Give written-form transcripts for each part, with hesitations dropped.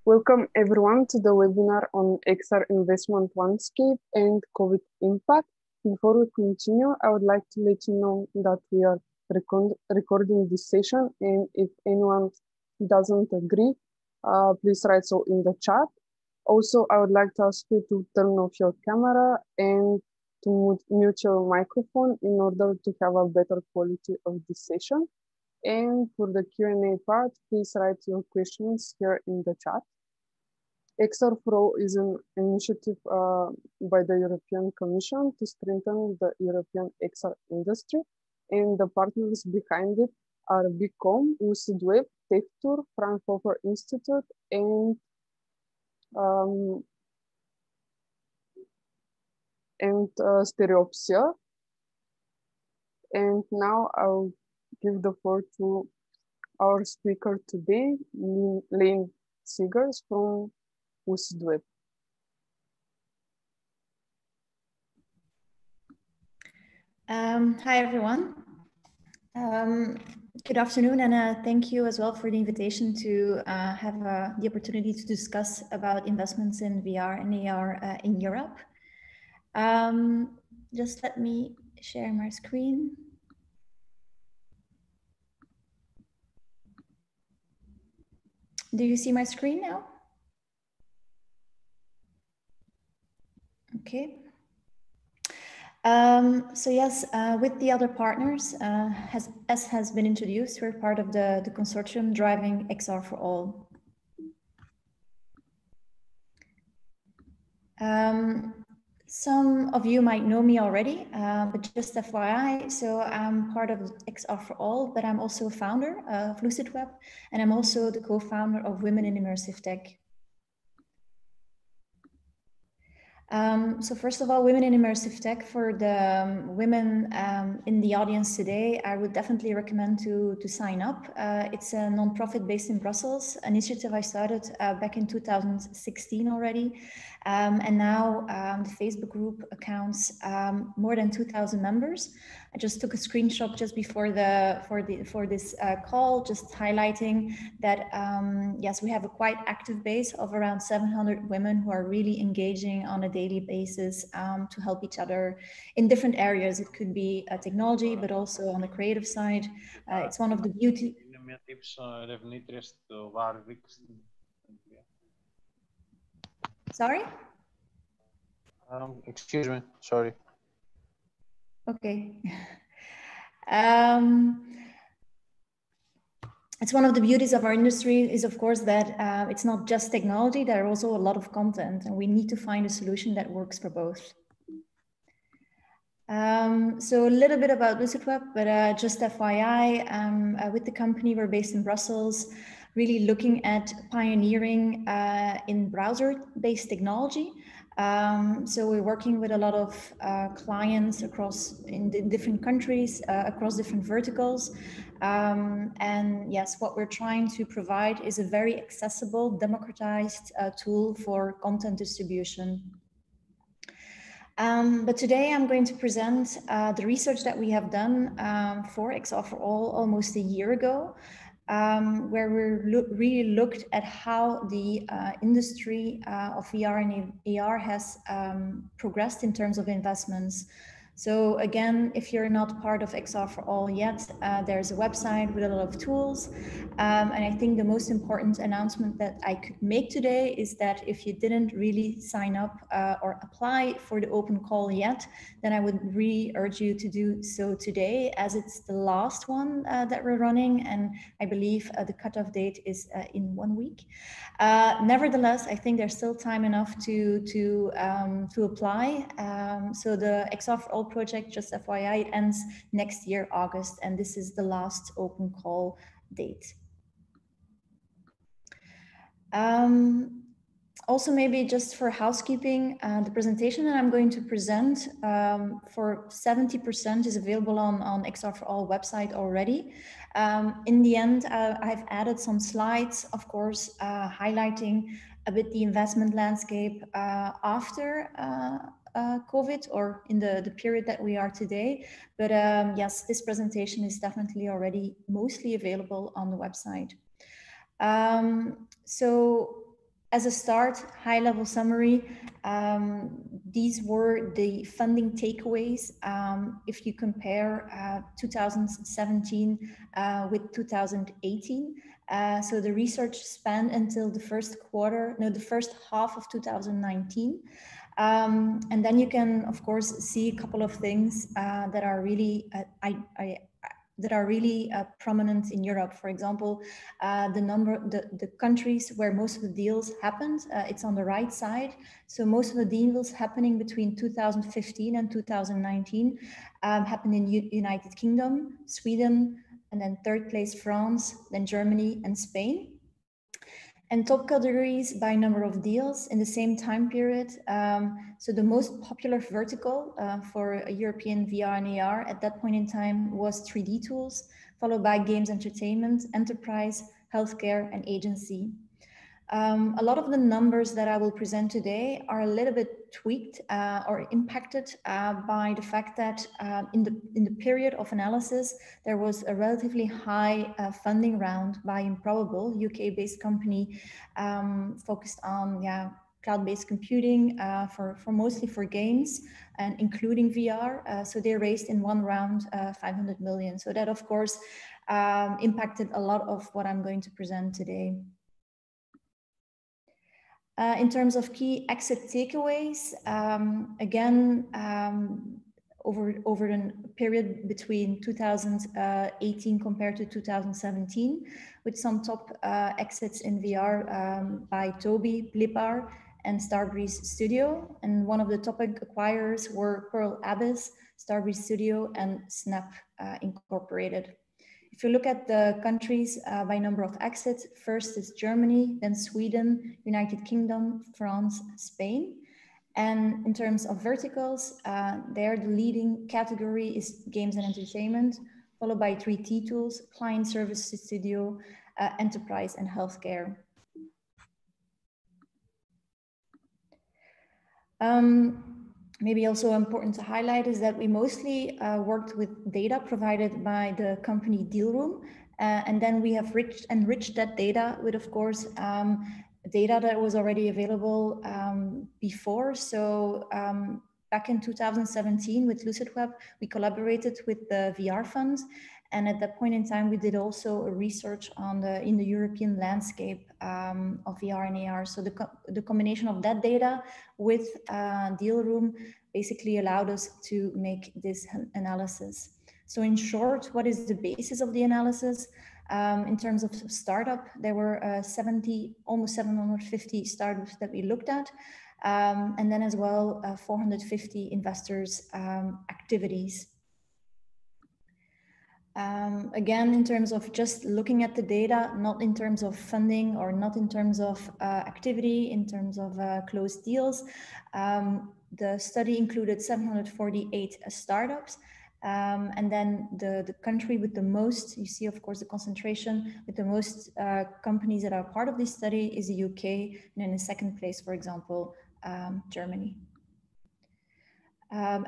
Welcome everyone to the webinar on XR investment landscape and COVID impact. Before we continue, I would like to let you know that we are recording this session, and if anyone doesn't agree, please write so in the chat. Also, I would like to ask you to turn off your camera and to mute your microphone in order to have a better quality of this session. And for the Q&A part, please write your questions here in the chat. XR4ALL is an initiative by the European Commission to strengthen the European XR industry, and the partners behind it are BICOM, UCIDWeb, TechTour, Fraunhofer Institute, and Stereopsia. And now I'll give the floor to our speaker today, Lane Seegers from UCIDWeb. Hi, everyone. Good afternoon, and thank you as well for the invitation to have the opportunity to discuss about investments in VR and AR in Europe. Just let me share my screen. Do you see my screen now? Okay. So yes, with the other partners, as has been introduced, we're part of the consortium driving XR4ALL. Some of you might know me already, but just FYI, so I'm part of XR4ALL, but I'm also a founder of LucidWeb, and I'm also the co-founder of Women in Immersive Tech. So first of all, Women in Immersive Tech, for the women in the audience today, I would definitely recommend to sign up. It's a nonprofit based in Brussels, an initiative I started back in 2016 already. And now the Facebook group accounts more than 2,000 members. I just took a screenshot just before this call, just highlighting that yes, we have a quite active base of around 700 women who are really engaging on a daily basis to help each other in different areas. It could be technology, but also on the creative side. It's one of the beauty. Sorry? Excuse me, sorry. Okay. It's one of the beauties of our industry is, of course, that it's not just technology, there are also a lot of content, and we need to find a solution that works for both. So a little bit about LucidWeb, but just FYI, with the company, we're based in Brussels, really looking at pioneering in browser-based technology. So we're working with a lot of clients in different countries, across different verticals. And yes, what we're trying to provide is a very accessible, democratized tool for content distribution. But today I'm going to present the research that we have done for XR4ALL almost a year ago, where we really looked at how the industry of VR and AR has progressed in terms of investments. So again, if you're not part of XR4ALL yet, there's a website with a lot of tools. And I think the most important announcement that I could make today is that if you didn't really sign up or apply for the open call yet, then I would really urge you to do so today, as it's the last one that we're running. And I believe the cutoff date is in 1 week. Nevertheless, I think there's still time enough to apply. So the XR4ALL project, just FYI, it ends next year, August, and this is the last open call date. Also, maybe just for housekeeping, the presentation that I'm going to present for 70% is available on XR4ALL website already. In the end, I've added some slides, of course, highlighting a bit the investment landscape after COVID, or in the period that we are today. But yes, this presentation is definitely already mostly available on the website. So as a start, high-level summary, these were the funding takeaways if you compare 2017 with 2018. So the research spanned until the first half of 2019. And then you can, of course, see a couple of things that are really prominent in Europe. For example, the countries where most of the deals happened, it's on the right side. So most of the deals happening between 2015 and 2019 happened in United Kingdom, Sweden, and then third place France, then Germany and Spain. And top categories by number of deals in the same time period. So the most popular vertical for a European VR and AR at that point in time was 3D tools, followed by games, entertainment, enterprise, healthcare, and agency. A lot of the numbers that I will present today are a little bit tweaked or impacted by the fact that in the period of analysis, there was a relatively high funding round by Improbable, UK-based company focused on cloud-based computing for mostly for games and including VR. So they raised in one round 500 million. So that, of course, impacted a lot of what I'm going to present today. In terms of key exit takeaways, again, over the period between 2018 compared to 2017, with some top exits in VR by Tobii, Blippar, and Starbreeze Studio. And one of the top acquirers were Pearl Abyss, Starbreeze Studio, and Snap Incorporated. If you look at the countries by number of exits, first is Germany, then Sweden, United Kingdom, France, Spain. And in terms of verticals, there the leading category is games and entertainment, followed by 3D tools, client service studio, enterprise, and healthcare. Maybe also important to highlight is that we mostly worked with data provided by the company Dealroom, and then we have enriched that data with, of course, data that was already available before. So back in 2017 with LucidWeb, we collaborated with the VR Fund. And at that point in time, we did also a research on in the European landscape of VR and AR. So the combination of that data with Dealroom basically allowed us to make this analysis. So in short, what is the basis of the analysis? In terms of startup, there were almost 750 startups that we looked at. And then as well, 450 investors' activities. Again, in terms of just looking at the data, not in terms of funding or not in terms of activity, in terms of closed deals, the study included 748 startups. And then the country with the most, you see, of course, the concentration with the most companies that are part of this study is the UK, and in the second place, for example, Germany.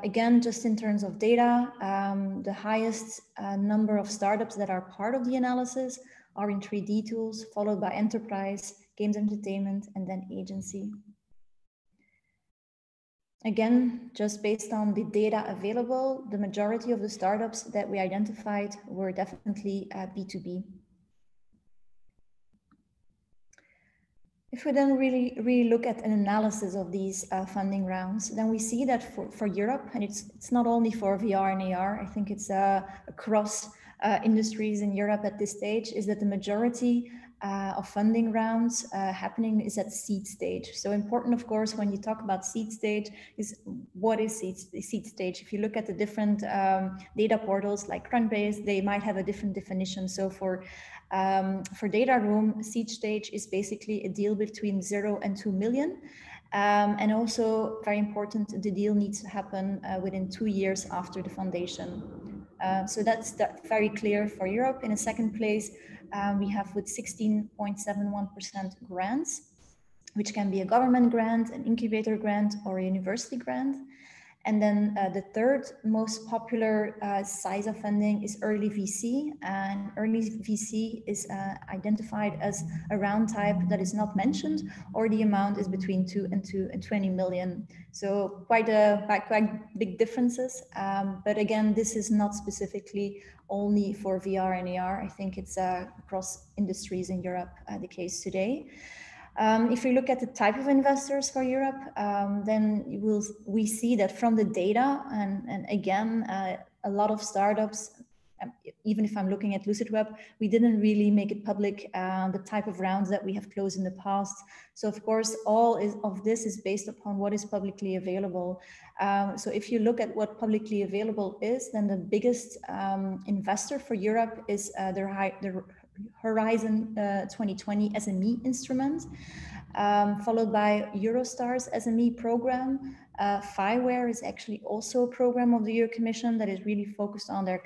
Again, just in terms of data, the highest number of startups that are part of the analysis are in 3D tools, followed by enterprise, games, entertainment, and then agency. Again, just based on the data available, the majority of the startups that we identified were definitely B2B. If we then really look at an analysis of these funding rounds, then we see that for Europe, and it's not only for VR and AR, I think it's across industries in Europe at this stage, is that the majority of funding rounds happening is at seed stage. So important, of course, when you talk about seed stage is what is seed stage? If you look at the different data portals like Crunchbase, they might have a different definition. So for Data Room, seed stage is basically a deal between 0 and 2 million. And also very important, the deal needs to happen within 2 years after the foundation. So that's very clear for Europe. In a second place, we have with 16.71% grants, which can be a government grant, an incubator grant, or a university grant. And then the third most popular size of funding is early VC. And early VC is identified as a round type that is not mentioned, or the amount is between 2 and 20 million. So quite big differences. But again, this is not specifically only for VR and AR. I think it's across industries in Europe the case today. If we look at the type of investors for Europe, then we see that from the data, and again, a lot of startups, even if I'm looking at LucidWeb, we didn't really make it public, the type of rounds that we have closed in the past. So of course, all of this is based upon what is publicly available. So if you look at what publicly available is, then the biggest investor for Europe is the Horizon 2020 SME instrument, followed by Eurostar's SME program. FIWARE is actually also a program of the Euro Commission that is really focused on their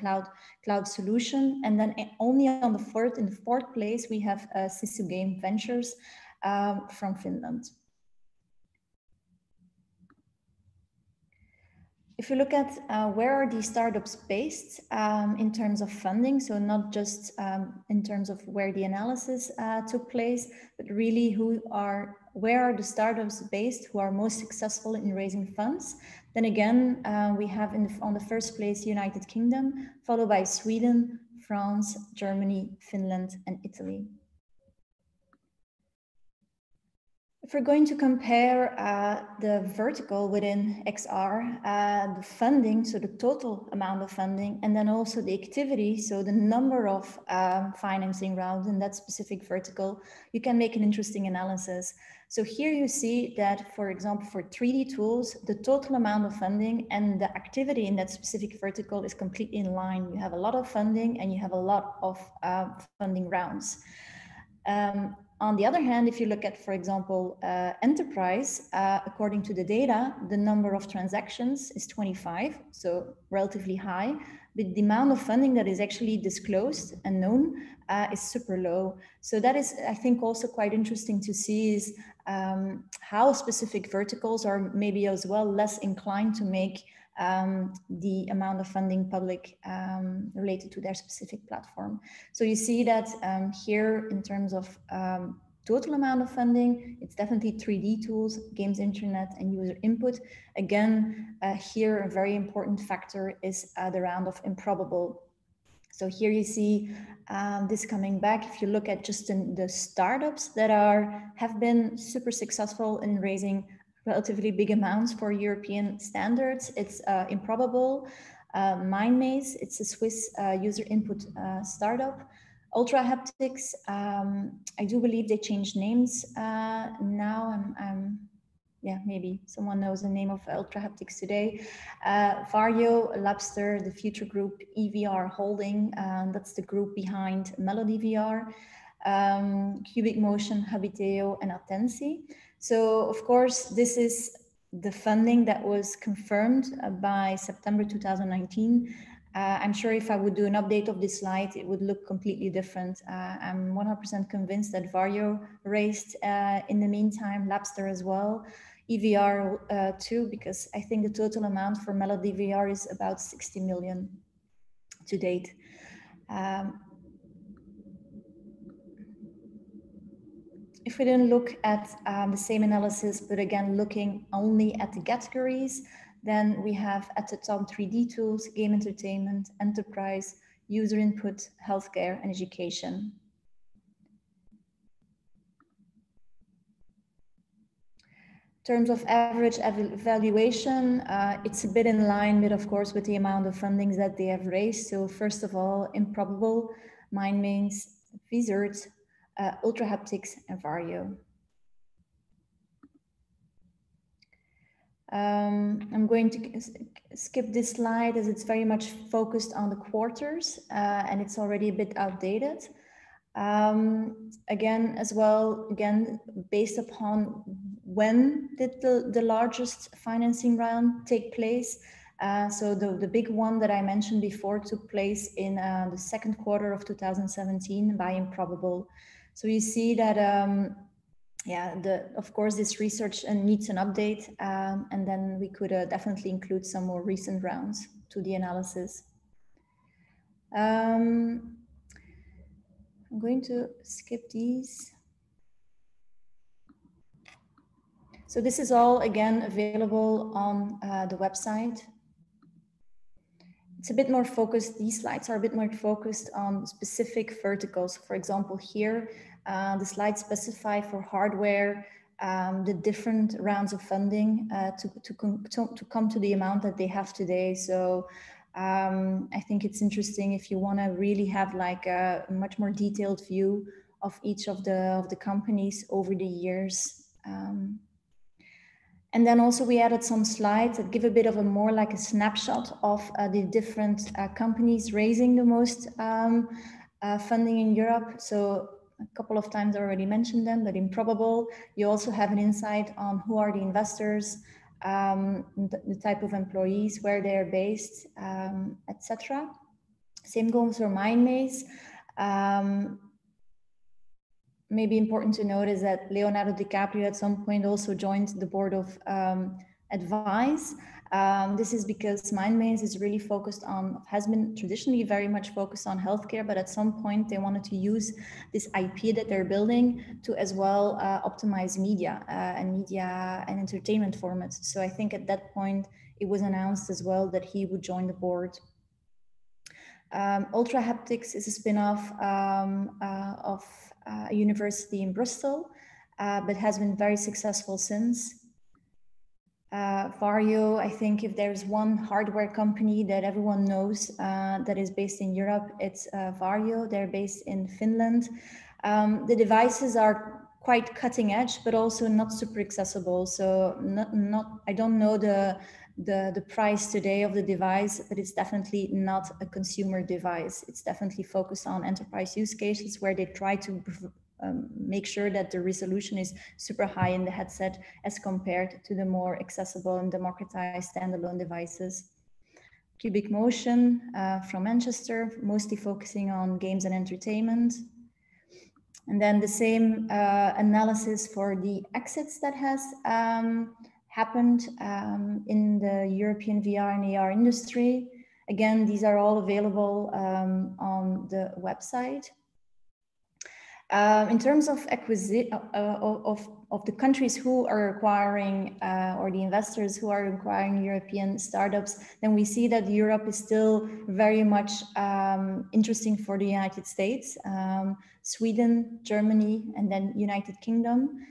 cloud solution. And then only on in the fourth place, we have Sisu Game Ventures from Finland. If you look at where are these startups based in terms of funding, so not just in terms of where the analysis took place, but really where are the startups based who are most successful in raising funds, then again, we have on the first place, United Kingdom, followed by Sweden, France, Germany, Finland, and Italy. If we're going to compare the vertical within XR, the funding, so the total amount of funding, and then also the activity, so the number of financing rounds in that specific vertical, you can make an interesting analysis. So here you see that, for example, for 3D tools, the total amount of funding and the activity in that specific vertical is completely in line. You have a lot of funding and you have a lot of funding rounds. On the other hand, if you look at, for example, enterprise, according to the data, the number of transactions is 25, so relatively high, but the amount of funding that is actually disclosed and known is super low. So that is, I think, also quite interesting to see is how specific verticals are maybe as well less inclined to make the amount of funding public related to their specific platform. So you see that here in terms of total amount of funding, it's definitely 3D tools, games, internet, and user input. Again, here a very important factor is the round of improbable. So here you see this coming back. If you look at just the startups that have been super successful in raising relatively big amounts for European standards, it's improbable. MindMaze, it's a Swiss user input startup. Ultra Haptics, I do believe they changed names now. Yeah, maybe someone knows the name of Ultra Haptics today. Vario, Labster, the Future Group, EVR Holding, that's the group behind Melody VR, Cubic Motion, Habiteo, and Attensi. So, of course, this is the funding that was confirmed by September 2019. I'm sure if I would do an update of this slide, it would look completely different. I'm 100% convinced that Vario raised in the meantime, Labster as well, EVR too, because I think the total amount for Melody VR is about 60 million to date. If we then look at the same analysis, but again, looking only at the categories, then we have at the top 3D tools, game entertainment, enterprise, user input, healthcare, and education. In terms of average valuation, it's a bit in line with, of course, with the amount of fundings that they have raised. So first of all, Improbable, MindMaze, Vizard, Ultra Haptics, and Vario. I'm going to skip this slide as it's very much focused on the quarters and it's already a bit outdated. Again, based upon when did the largest financing round take place. So the big one that I mentioned before took place in the second quarter of 2017 by Improbable. So you see that yeah, of course, this research needs an update, and then we could definitely include some more recent rounds to the analysis. I'm going to skip these. So this is all, again, available on the website. It's a bit more focused, these slides are a bit more focused on specific verticals. For example, here, the slides specify for hardware the different rounds of funding to come to the amount that they have today. So I think it's interesting if you want to really have like a much more detailed view of each of the companies over the years. And then also we added some slides that give a bit of a more like a snapshot of the different companies raising the most funding in Europe. So a couple of times I already mentioned them, but Improbable, you also have an insight on who are the investors, the type of employees, where they're based, etc. Same goes for MindMaze. Maybe important to note is that Leonardo DiCaprio at some point also joined the board of Advise. This is because MindMaze is really focused on, has been traditionally very much focused on healthcare, but at some point they wanted to use this IP that they're building to as well optimize media and entertainment formats. So I think at that point it was announced as well that he would join the board. Ultra Haptics is a spin-off of a university in Bristol, but has been very successful since. Vario, I think if there's one hardware company that everyone knows that is based in Europe, it's Vario. They're based in Finland. The devices are quite cutting edge, but also not super accessible. So I don't know the price today of the device, but it's definitely not a consumer device. It's definitely focused on enterprise use cases where they try to make sure that the resolution is super high in the headset as compared to the more accessible and democratized standalone devices. Cubic Motion from Manchester, mostly focusing on games and entertainment. And then the same analysis for the exits that has happened in the European VR and AR industry. Again, these are all available on the website. In terms of of the countries who are acquiring or the investors who are acquiring European startups, then we see that Europe is still very much interesting for the United States, Sweden, Germany, and then United Kingdom.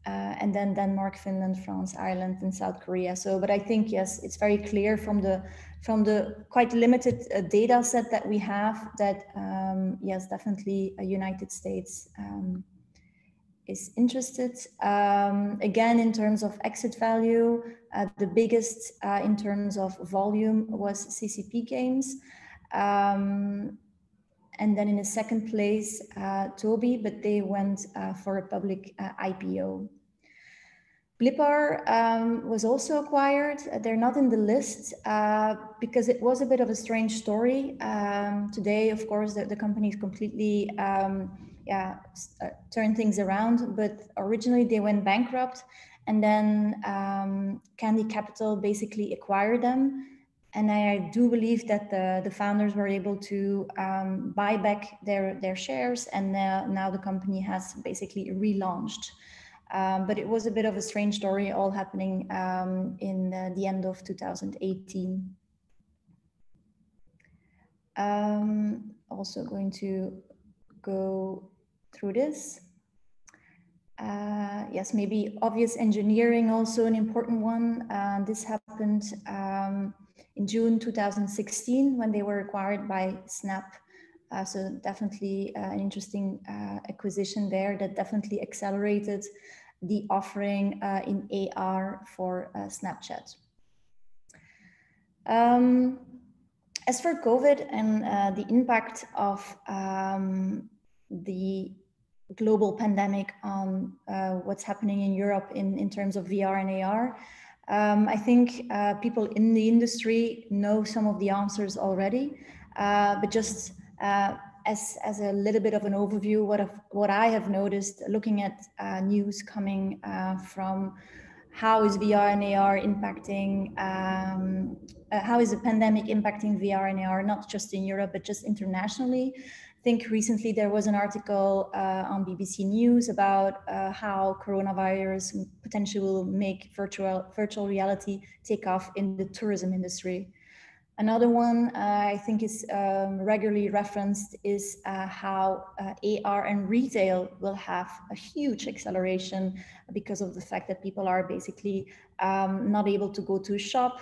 And then Denmark, Finland, France, Ireland, and South Korea. So, but I think, yes, it's very clear from the quite limited data set that we have that, yes, definitely United States is interested. Again, in terms of exit value, the biggest in terms of volume was CCP Games. And then in a second place, Tobii, but they went for a public IPO. Blippar was also acquired. They're not in the list because it was a bit of a strange story. Today, of course, the company is completely turned things around, but originally they went bankrupt, and then Candy Capital basically acquired them. And I do believe that the founders were able to buy back their shares, and now the company has basically relaunched. But it was a bit of a strange story, all happening in the end of 2018. Also going to go through this. Yes, maybe obvious engineering, also an important one. This happened in June 2016 when they were acquired by Snap. So definitely an interesting acquisition there that definitely accelerated the offering in AR for Snapchat. As for COVID and the impact of the global pandemic on what's happening in Europe in terms of VR and AR, I think people in the industry know some of the answers already, but just as a little bit of an overview, what I have noticed looking at news coming from how is VR and AR impacting, how is the pandemic impacting VR and AR, not just in Europe, but just internationally. I think recently there was an article on BBC News about how coronavirus potentially will make virtual reality take off in the tourism industry. Another one I think is regularly referenced is how AR and retail will have a huge acceleration because of the fact that people are basically not able to go to a shop,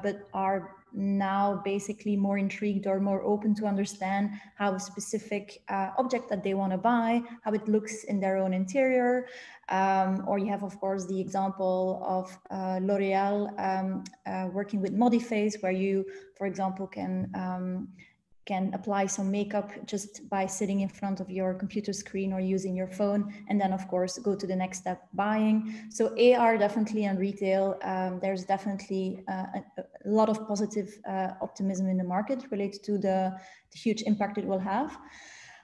but are now basically more intrigued or more open to understand how a specific object that they want to buy, how it looks in their own interior. Or you have, of course, the example of L'Oreal working with Modiface, where you, for example, can apply some makeup just by sitting in front of your computer screen or using your phone, and then of course go to the next step, buying. So AR definitely, and retail, there's definitely a lot of positive optimism in the market related to the huge impact it will have.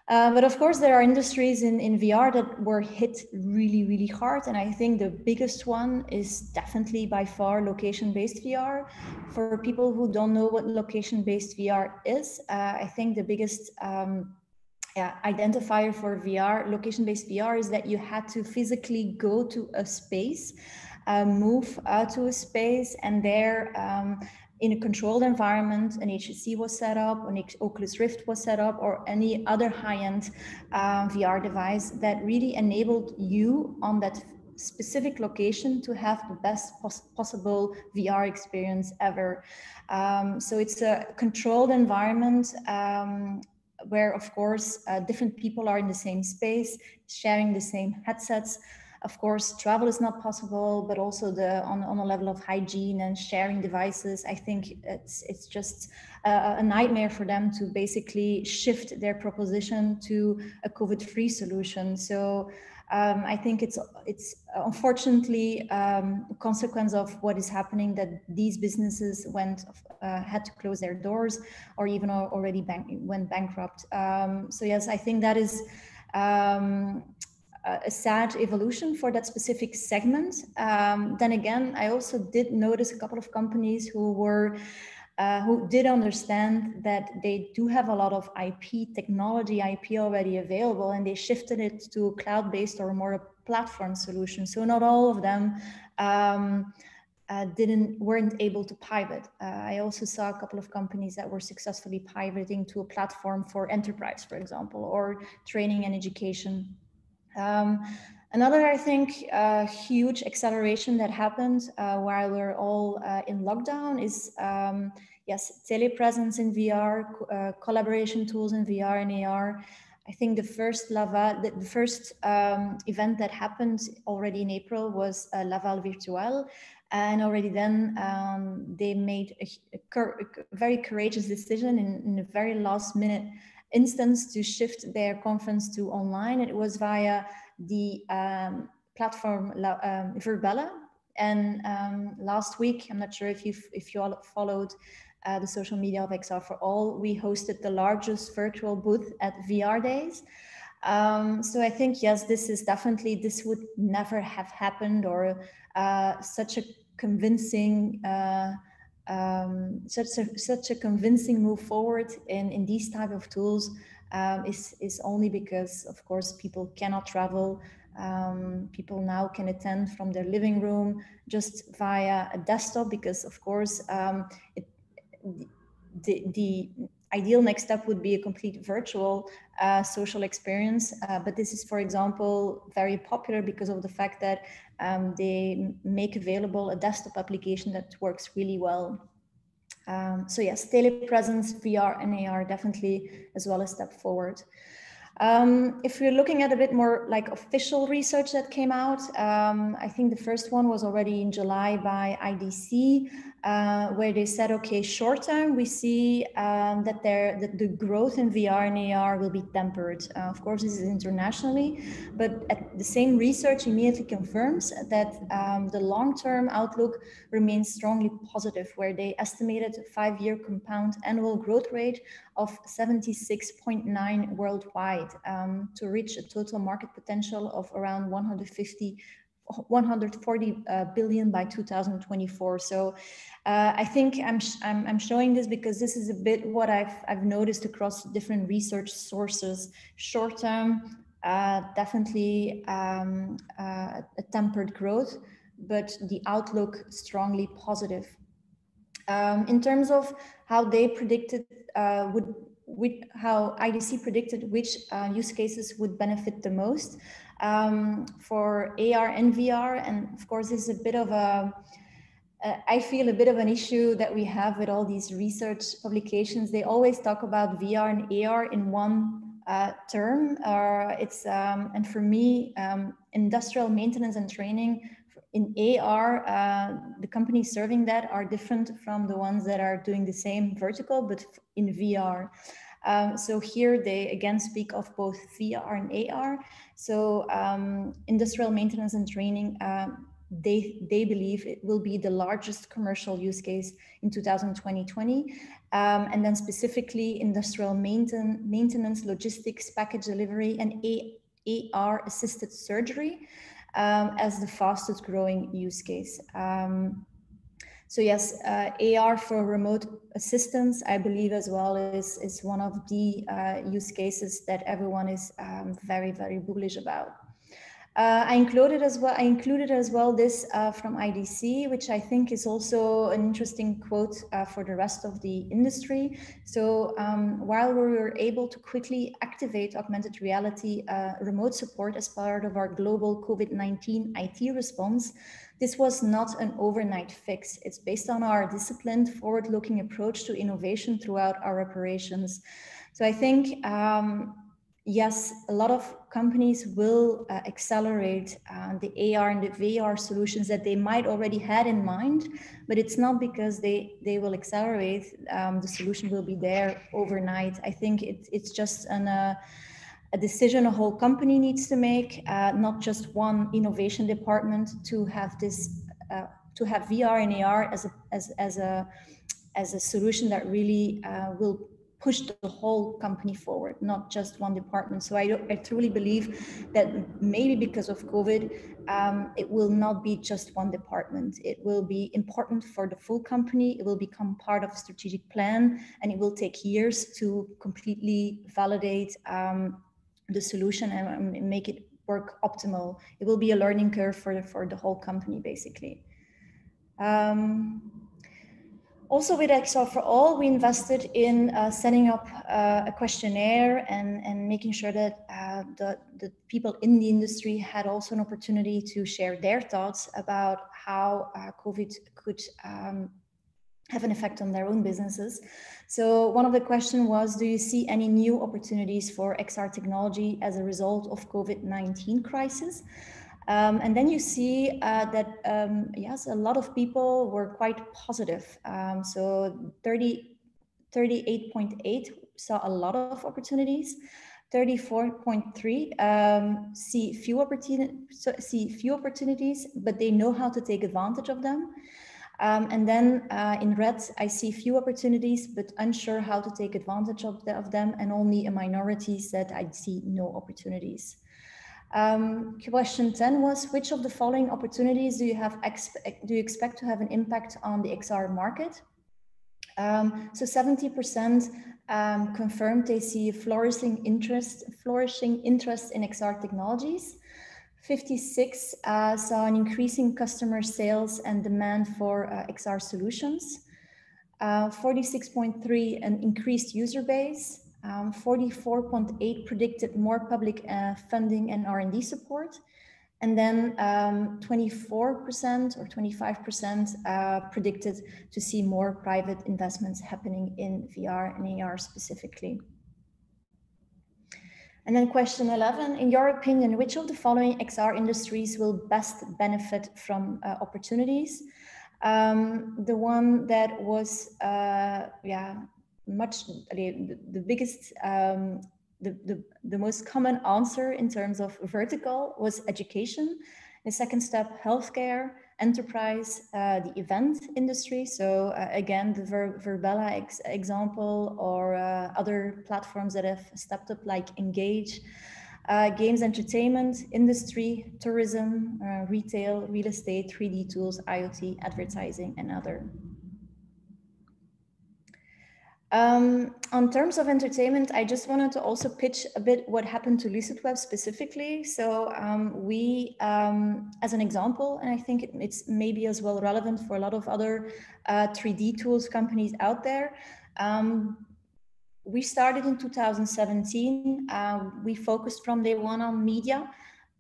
But of course, there are industries in VR that were hit really, really hard. And I think the biggest one is definitely by far location-based VR. For people who don't know what location-based VR is, I think the biggest identifier for VR, location-based VR, is that you had to physically go to a space, move to a space, and there, in a controlled environment, an HTC was set up, an Oculus Rift was set up, or any other high-end VR device that really enabled you on that specific location to have the best possible VR experience ever. So it's a controlled environment where, of course, different people are in the same space, sharing the same headsets. Of course, travel is not possible, but also on a level of hygiene and sharing devices, I think it's just a nightmare for them to basically shift their proposition to a COVID-free solution. So I think it's unfortunately a consequence of what is happening, that these businesses had to close their doors, or even already went bankrupt. So yes, I think that is a sad evolution for that specific segment. Then again, I also did notice a couple of companies who did understand that they do have a lot of technology IP already available, and they shifted it to a cloud-based or more a platform solution. So not all of them weren't able to pivot. I also saw a couple of companies that were successfully pivoting to a platform for enterprise, for example, or training and education. Another, I think, huge acceleration that happened while we're all in lockdown is, yes, telepresence in VR, collaboration tools in VR and AR. I think the first event that happened already in April was Laval Virtual. And already then they made a very courageous decision in a very last minute instance to shift their conference to online. It was via the platform Virbela. And last week, I'm not sure if you all followed the social media of XR4ALL, we hosted the largest virtual booth at VR Days. So I think, yes, this would never have happened, or such a convincing such a convincing move forward in these type of tools is only because, of course, people cannot travel. People now can attend from their living room just via a desktop, because, of course, the ideal next step would be a complete virtual social experience. But this is, for example, very popular because of the fact that they make available a desktop application that works really well. So yes, telepresence, VR and AR definitely as well a step forward. If we're looking at a bit more like official research that came out, I think the first one was already in July by IDC. where they said, okay, short term, we see that the growth in VR and AR will be tempered. Of course, this is internationally, but the same research immediately confirms that the long-term outlook remains strongly positive, where they estimated a 5-year compound annual growth rate of 76.9 worldwide, to reach a total market potential of around 140 billion by 2024. So I think I'm showing this because this is a bit what I've noticed across different research sources. Short term, definitely a tempered growth, but the outlook strongly positive. In terms of how they predicted how IDC predicted which use cases would benefit the most for AR and VR, and of course this is a bit of a I feel a bit of an issue that we have with all these research publications. They always talk about VR and AR in one term. And for me, industrial maintenance and training in AR, the companies serving that are different from the ones that are doing the same vertical, but in VR. So here they again speak of both VR and AR. So industrial maintenance and training, they believe it will be the largest commercial use case in 2020. And then specifically industrial maintenance, logistics, package delivery, and AR assisted surgery as the fastest growing use case. So yes, AR for remote assistance, I believe as well is one of the use cases that everyone is very, very bullish about. I included as well this from IDC, which I think is also an interesting quote for the rest of the industry. So while we were able to quickly activate augmented reality remote support as part of our global COVID-19 IT response, this was not an overnight fix. It's based on our disciplined, forward-looking approach to innovation throughout our operations. So I think yes, a lot of companies will accelerate the AR and the VR solutions that they might already had in mind, but it's not because they will accelerate, the solution will be there overnight. I think it's just a decision a whole company needs to make, not just one innovation department to have this, to have VR and AR as a solution that really will push the whole company forward, not just one department. So I truly believe that maybe because of COVID, it will not be just one department. It will be important for the full company. It will become part of a strategic plan, and it will take years to completely validate the solution and make it work optimal. It will be a learning curve for the whole company, basically. Also with XR4ALL, we invested in setting up a questionnaire and making sure that the people in the industry had also an opportunity to share their thoughts about how COVID could have an effect on their own businesses. So one of the questions was, do you see any new opportunities for XR technology as a result of COVID-19 crisis? And then you see that, yes, a lot of people were quite positive. So 38.8 saw a lot of opportunities. 34.3 see few opportunities, but they know how to take advantage of them. And then in red, I see few opportunities, but unsure how to take advantage of them, and only a minority said I see no opportunities. Question 10 was, which of the following opportunities do you expect to have an impact on the XR market? So 70% confirmed they see a flourishing interest in XR technologies. 56 saw an increasing customer sales and demand for XR solutions. 46.3 an increased user base. 44.8 predicted more public funding and R&D support. And then 24% or 25% predicted to see more private investments happening in VR and AR specifically. And then question 11, in your opinion, which of the following XR industries will best benefit from opportunities? The one that was, yeah, much the biggest, the most common answer in terms of vertical was education. The second step, healthcare, enterprise, the event industry. So again, the Verbella example, or other platforms that have stepped up like Engage. Games, entertainment, industry, tourism, retail, real estate, 3D tools, IoT, advertising, and other. On terms of entertainment, I just wanted to also pitch a bit what happened to LucidWeb specifically. So we, as an example, and I think it's maybe as well relevant for a lot of other 3D tools companies out there. We started in 2017. We focused from day one on media.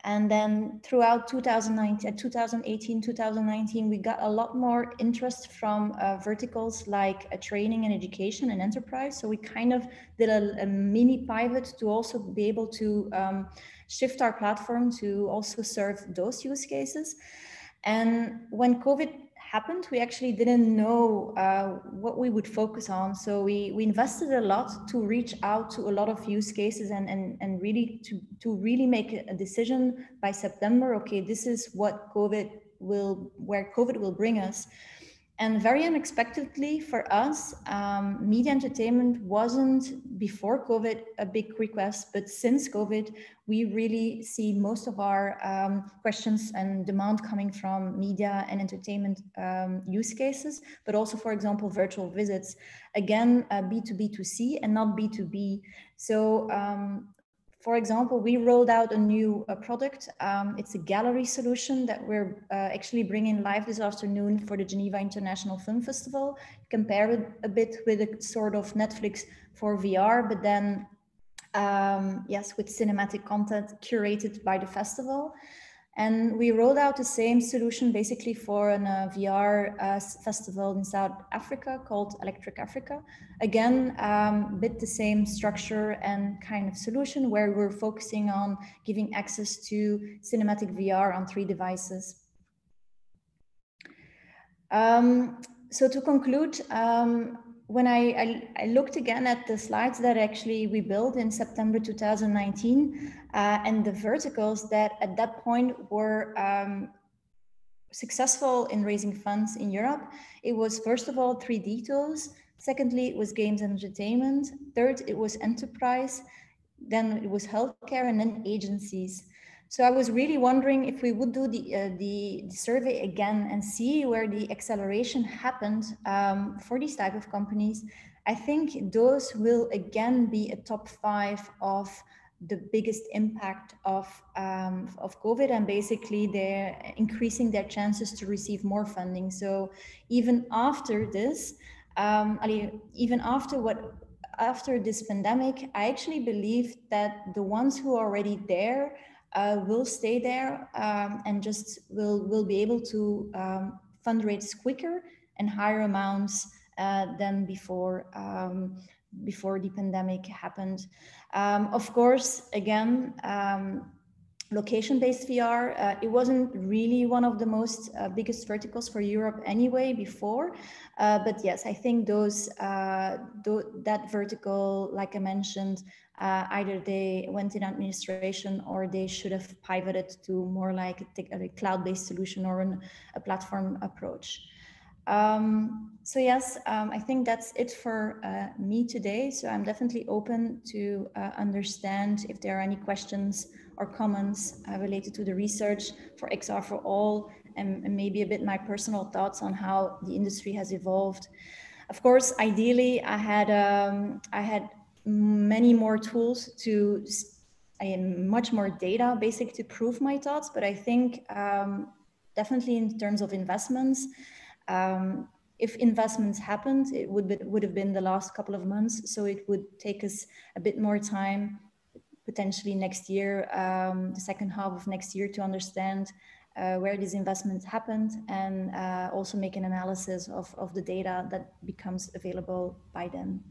And then throughout 2018, 2019, we got a lot more interest from verticals like training and education and enterprise. So we kind of did a mini pivot to also be able to shift our platform to also serve those use cases. And when COVID happened, we actually didn't know what we would focus on. So we invested a lot to reach out to a lot of use cases and really to really make a decision by September. Okay, this is what where COVID will bring us. And very unexpectedly for us, media entertainment wasn't before COVID a big request, but since COVID, we really see most of our questions and demand coming from media and entertainment use cases, but also, for example, virtual visits. Again, B2B2C and not B2B. So for example, we rolled out a new product. It's a gallery solution that we're actually bringing live this afternoon for the Geneva International Film Festival. Compare it a bit with a sort of Netflix for VR, but then, yes, with cinematic content curated by the festival. And we rolled out the same solution basically for a VR festival in South Africa called Electric Africa. Again, bit the same structure and kind of solution where we're focusing on giving access to cinematic VR on 3 devices. So to conclude, when I looked again at the slides that actually we built in September 2019 and the verticals that at that point were successful in raising funds in Europe, it was first of all 3D tools. Secondly, it was games and entertainment. Third, it was enterprise. Then it was healthcare, and then agencies. So I was really wondering if we would do the survey again and see where the acceleration happened for these type of companies. I think those will again be a top 5 of the biggest impact of COVID, and basically they're increasing their chances to receive more funding. So even after this, even after this pandemic, I actually believe that the ones who are already there will stay there and just will be able to fundraise quicker and higher amounts than before the pandemic happened. Of course, again, location-based VR, it wasn't really one of the most biggest verticals for Europe anyway before, but yes, I think that vertical, like I mentioned, either they went in administration or they should have pivoted to more like a cloud-based solution or a platform approach. So yes, I think that's it for me today. So I'm definitely open to understand if there are any questions or comments related to the research for XR4ALL and maybe a bit my personal thoughts on how the industry has evolved. Of course, ideally, I had many more tools to much more data, basically, to prove my thoughts. But I think definitely in terms of investments, if investments happened, it would have been the last couple of months. So it would take us a bit more time, potentially next year, the second half of next year, to understand where these investments happened and also make an analysis of the data that becomes available by then.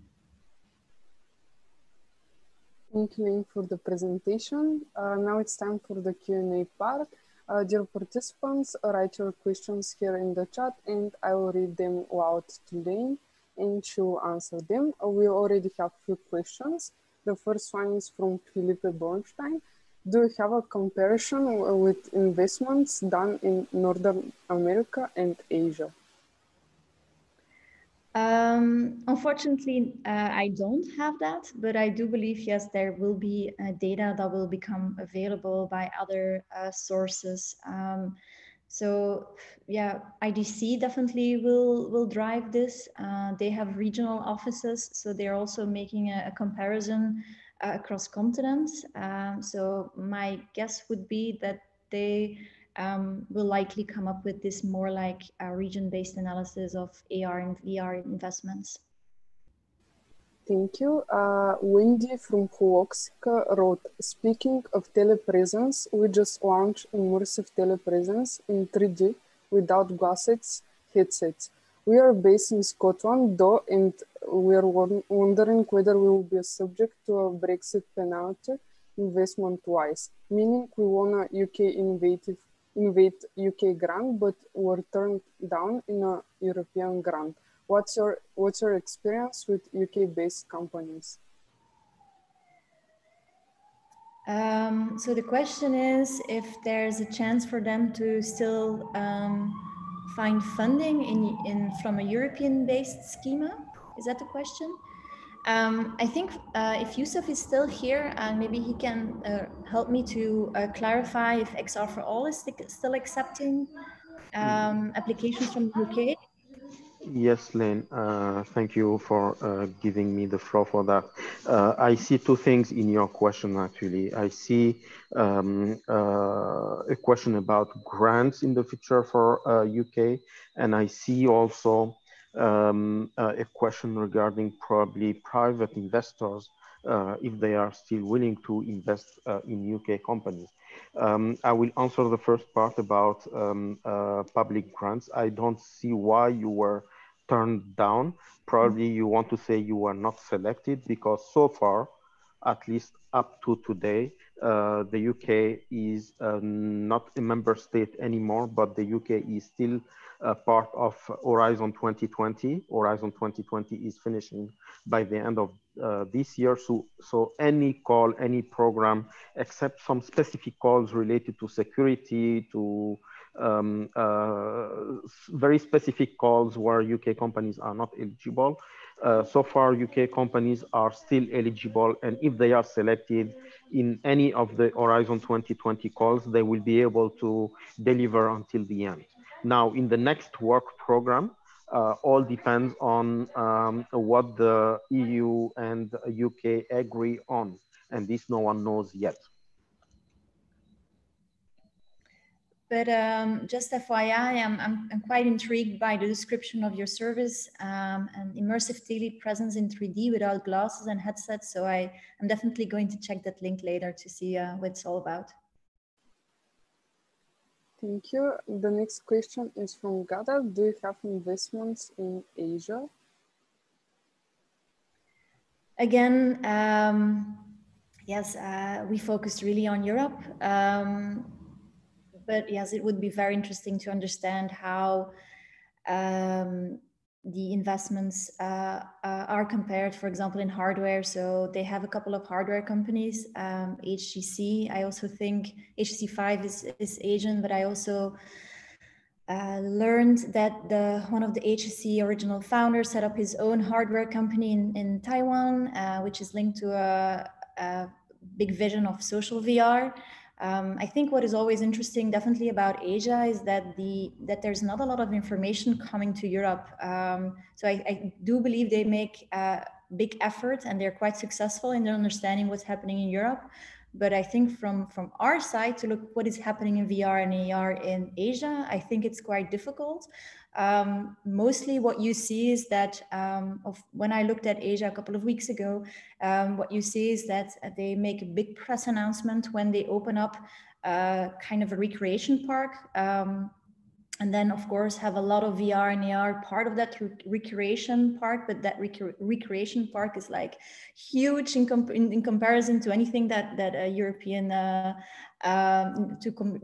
Thank you for the presentation. Now it's time for the Q&A part. Dear participants, write your questions here in the chat and I will read them out to Lane and she will answer them. We already have few questions. The first one is from Felipe Bornstein. Do you have a comparison with investments done in Northern America and Asia? Unfortunately, I don't have that, but I do believe, yes, there will be data that will become available by other sources. So yeah, IDC definitely will drive this. They have regional offices, so they're also making a comparison across continents. So my guess would be that they will likely come up with this more like a region-based analysis of AR and VR investments. Thank you. Wendy from Huoxica wrote, speaking of telepresence, we just launched immersive telepresence in 3D without glasses headsets. We are based in Scotland though, and we are wondering whether we will be subject to a Brexit penalty investment-wise, meaning we won a Invade UK grant, but were turned down in a European grant. What's your experience with UK-based companies? So the question is if there's a chance for them to still find funding from a European-based schema. Is that the question? I think if Yusuf is still here, maybe he can help me to clarify if XR4ALL is still accepting applications from the UK. Yes, Lane, thank you for giving me the floor for that. I see two things in your question, actually. I see a question about grants in the future for UK, and I see also a question regarding probably private investors if they are still willing to invest in UK companies. I will answer the first part about public grants. I don't see why you were turned down. Probably you want to say you were not selected because so far, at least up to today, the UK is not a member state anymore, but the UK is still part of Horizon 2020. Horizon 2020 is finishing by the end of this year. So any call, any program, except some specific calls related to security, to very specific calls where UK companies are not eligible. So far, UK companies are still eligible, and if they are selected in any of the Horizon 2020 calls, they will be able to deliver until the end. Now, in the next work program, all depends on what the EU and UK agree on, and this no one knows yet. But just FYI, I'm quite intrigued by the description of your service and immersive telepresence in 3D without glasses and headsets. So I'm definitely going to check that link later to see what it's all about. Thank you. The next question is from Gada. Do you have investments in Asia? Again, yes, we focused really on Europe. But yes, it would be very interesting to understand how the investments are compared, for example, in hardware. So they have a couple of hardware companies, HTC. I also think HTC5 is Asian, but I also learned that one of the HTC original founders set up his own hardware company in Taiwan, which is linked to a big vision of social VR. I think what is always interesting, definitely about Asia, is that there's not a lot of information coming to Europe. So I do believe they make a big effort and they're quite successful in their understanding what's happening in Europe. But I think from our side to look what is happening in VR and AR in Asia, I think it's quite difficult. Mostly what you see is that when I looked at Asia a couple of weeks ago, what you see is that they make a big press announcement when they open up kind of a recreation park. And then, of course, have a lot of VR and AR part of that recreation part, but that recreation part is like huge in comparison to anything that a European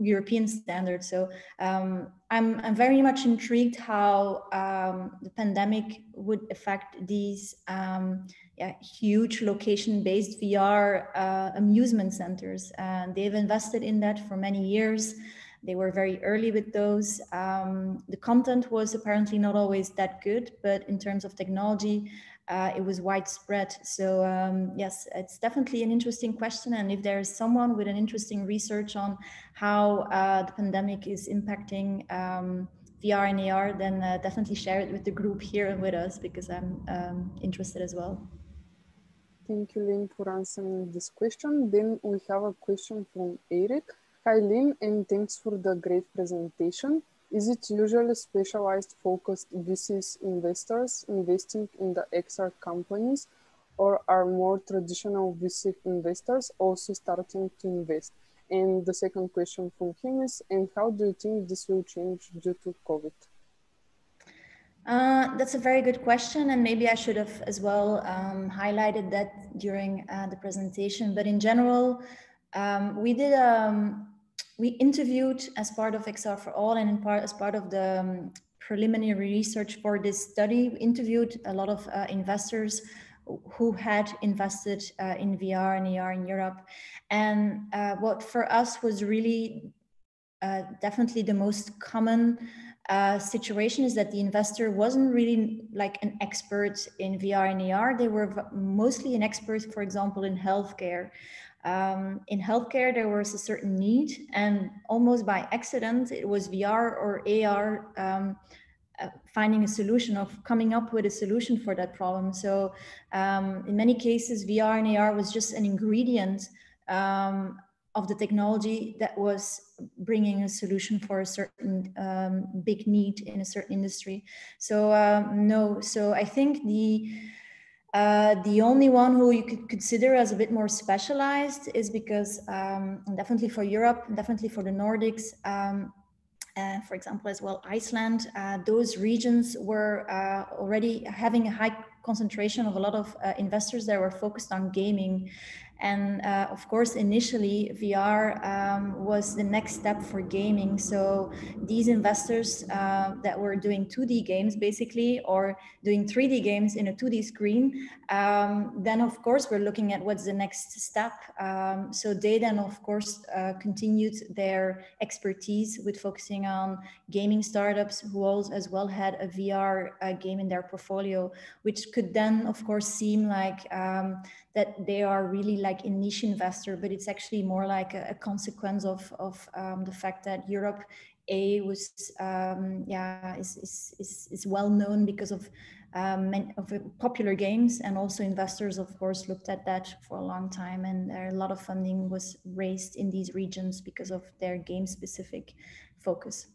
European standards. So I'm very much intrigued how the pandemic would affect these huge location-based VR amusement centers. And they've invested in that for many years. They were very early with those. The content was apparently not always that good, but in terms of technology, it was widespread. So yes, it's definitely an interesting question. And if there's someone with an interesting research on how the pandemic is impacting VR and AR, then definitely share it with the group here and with us, because I'm interested as well. Thank you, Lynn, for answering this question. Then we have a question from Eric. Hi, Lynn, and thanks for the great presentation. Is it usually specialized, focused VCs investors investing in the XR companies, or are more traditional VC investors also starting to invest? And the second question from him is, and how do you think this will change due to COVID? That's a very good question, and maybe I should have as well highlighted that during the presentation. But in general, we interviewed as part of XR4ALL and as part of the preliminary research for this study, we interviewed a lot of investors who had invested in VR and AR in Europe. And what for us was really definitely the most common situation is that the investor wasn't really like an expert in VR and AR. They were mostly an expert, for example, in healthcare. In healthcare, there was a certain need, and almost by accident, it was VR or AR finding a solution, of coming up with a solution for that problem. So in many cases, VR and AR was just an ingredient of the technology that was bringing a solution for a certain big need in a certain industry. So no, so I think the only one who you could consider as a bit more specialized is because definitely for Europe, definitely for the Nordics, for example, as well, Iceland, those regions were already having a high concentration of a lot of investors that were focused on gaming. And of course, initially, VR was the next step for gaming. So these investors that were doing 2D games, basically, or doing 3D games in a 2D screen, then of course, we're looking at what's the next step. So they then, of course, continued their expertise with focusing on gaming startups who also as well had a VR game in their portfolio, which could then, of course, seem like that they are really like a niche investor, but it's actually more like a consequence of the fact that Europe was is well known because of popular games, and also investors, of course, looked at that for a long time, and a lot of funding was raised in these regions because of their game-specific focus.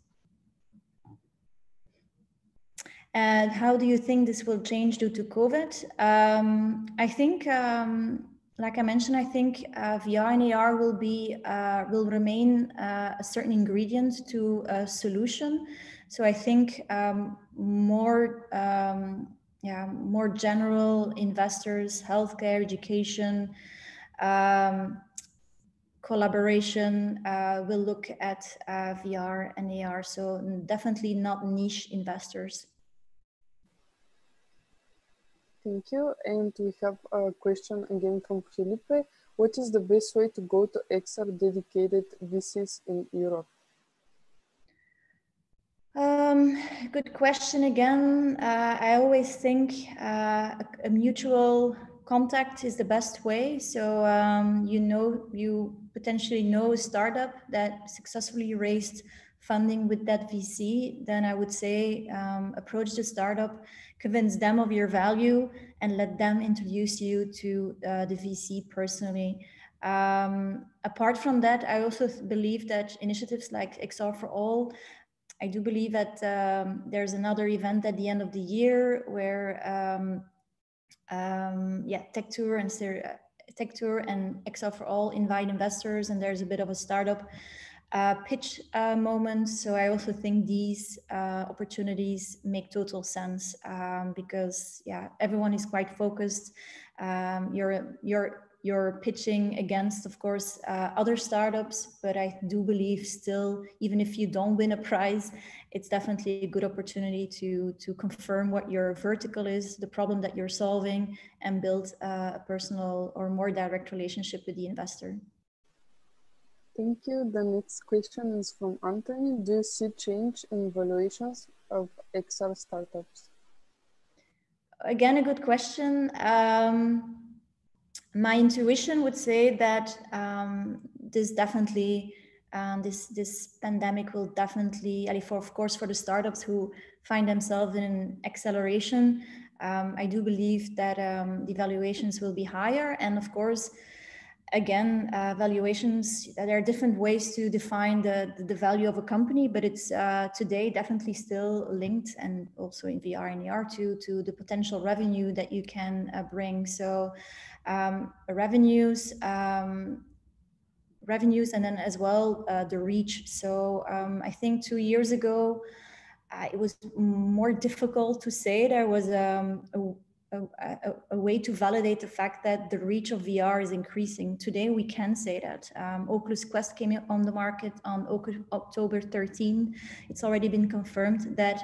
And how do you think this will change due to COVID? I think, like I mentioned, I think VR and AR will remain a certain ingredient to a solution. So I think more general investors, healthcare, education, collaboration will look at VR and AR. So definitely not niche investors. Thank you. And we have a question again from Felipe. What is the best way to go to XR dedicated VCs in Europe? Good question again. I always think a mutual contact is the best way. So you potentially know a startup that successfully raised funding with that VC, then I would say approach the startup, convince them of your value, and let them introduce you to the VC personally. Apart from that, I also believe that initiatives like XR4ALL, I do believe that there's another event at the end of the year where Tech Tour and XR4ALL invite investors, and there's a bit of a startup pitch moments. So I also think these opportunities make total sense because yeah, everyone is quite focused. You're pitching against, of course, other startups, but I do believe still, even if you don't win a prize, it's definitely a good opportunity to confirm what your vertical is, the problem that you're solving, and build a personal or more direct relationship with the investor. Thank you. The next question is from Anthony. Do you see change in valuations of XR startups? Again, a good question. My intuition would say that this definitely, this pandemic will definitely, of course, for the startups who find themselves in an acceleration, I do believe that the valuations will be higher. And of course, again, valuations, there are different ways to define the value of a company, but it's today definitely still linked, and also in VR and AR to the potential revenue that you can bring. So revenues, and then as well the reach. So I think 2 years ago, it was more difficult to say. There was a way to validate the fact that the reach of VR is increasing. Today, we can say that. Oculus Quest came on the market on October 13. It's already been confirmed that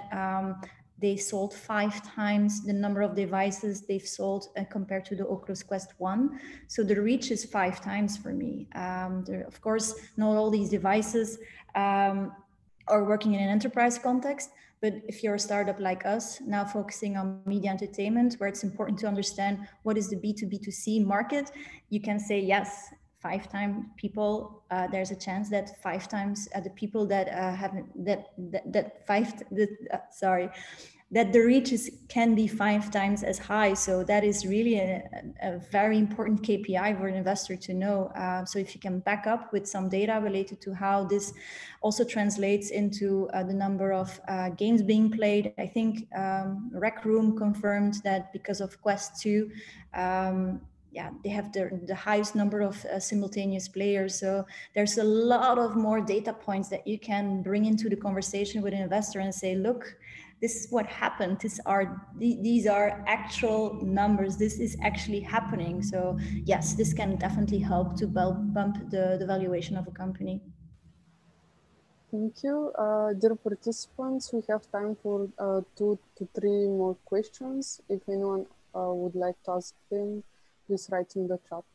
they sold 5 times the number of devices they've sold compared to the Oculus Quest 1. So the reach is 5 times for me. Of course, not all these devices are working in an enterprise context. But if you're a startup like us, now focusing on media entertainment, where it's important to understand what is the B2B2C market, you can say yes, 5 times people. There's a chance that 5 times the people that that the reaches can be 5 times as high. So that is really a very important KPI for an investor to know. So if you can back up with some data related to how this also translates into the number of games being played. I think Rec Room confirmed that because of Quest 2, they have the highest number of simultaneous players. So there's a lot of more data points that you can bring into the conversation with an investor and say, look, this is what happened. These are actual numbers. This is actually happening. So yes, this can definitely help to bump the valuation of a company. Thank you. Dear participants, we have time for 2 to 3 more questions. If anyone would like to ask them, please write in the chat.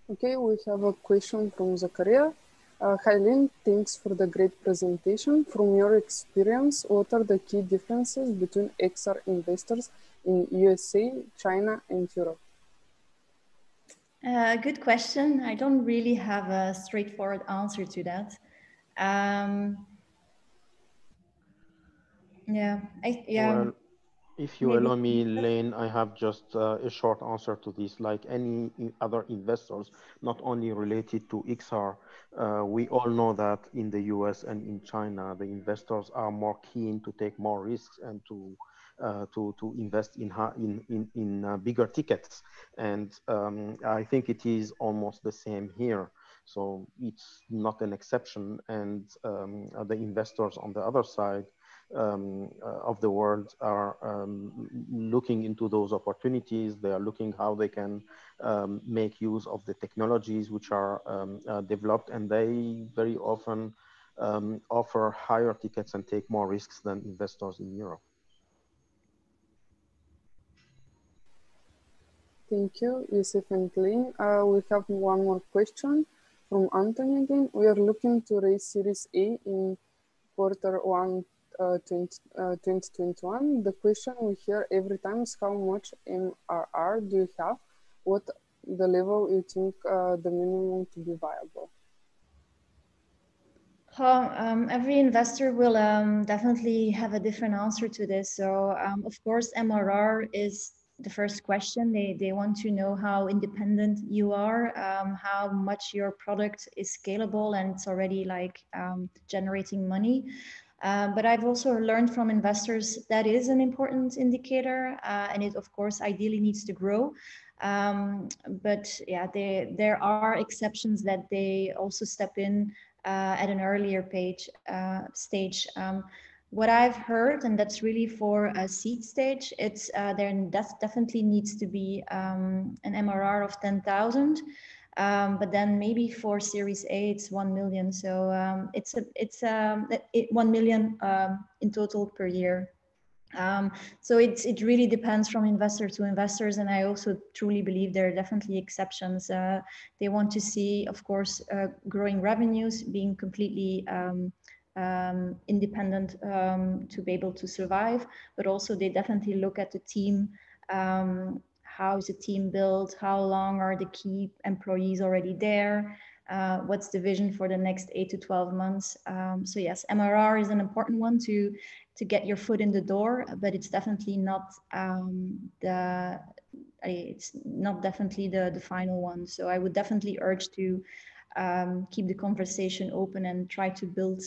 Okay, we have a question from Zakaria. Hi Lynn, thanks for the great presentation. From your experience, what are the key differences between XR investors in USA, China, and Europe? Good question. I don't really have a straightforward answer to that. Well, if you allow me, Lane, I have just a short answer to this. Like any other investors, not only related to XR, we all know that in the US and in China, the investors are more keen to take more risks and to invest in bigger tickets. And I think it is almost the same here. So it's not an exception. And the investors on the other side of the world are looking into those opportunities. They are looking how they can make use of the technologies which are developed, and they very often offer higher tickets and take more risks than investors in Europe. Thank you, Yusuf and Lynn. We have one more question from Anthony again. We are looking to raise Series A in Q1 2021. The question we hear every time is how much MRR do you have? What the level you think the minimum to be viable? Every investor will definitely have a different answer to this. So of course, MRR is the first question. They want to know how independent you are, how much your product is scalable and it's already like generating money. But I've also learned from investors that is an important indicator, and it of course ideally needs to grow. But yeah, there are exceptions that they also step in at an earlier stage. What I've heard, and that's really for a seed stage, it's there definitely needs to be an MRR of 10,000. But then maybe for Series A, it's 1 million. So it's 1 million in total per year. So it really depends from investor to investors, and I also truly believe there are definitely exceptions. They want to see, of course, growing revenues, being completely independent to be able to survive, but also they definitely look at the team. How is the team built? How long are the key employees already there? What's the vision for the next 8 to 12 months? So yes, MRR is an important one to get your foot in the door, but it's definitely not the final one. So I would definitely urge to keep the conversation open and try to build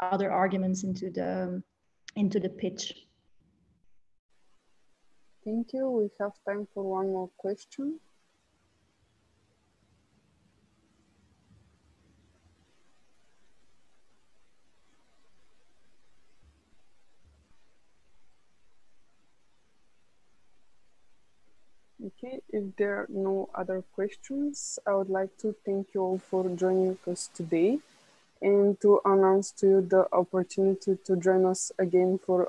other arguments into the pitch. Thank you. We have time for one more question. Okay, if there are no other questions, I would like to thank you all for joining us today and to announce to you the opportunity to join us again for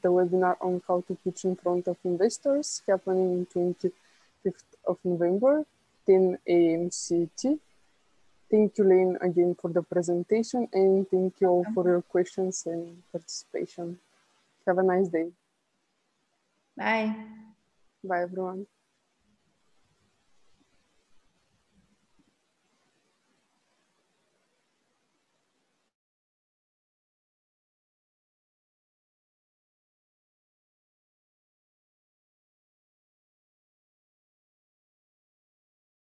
the webinar on how to pitch in front of investors happening on 25th of November, 10 a.m. CET. Thank you, Lane, again for the presentation, and thank you all for your questions and participation. Have a nice day. Bye. Bye, everyone.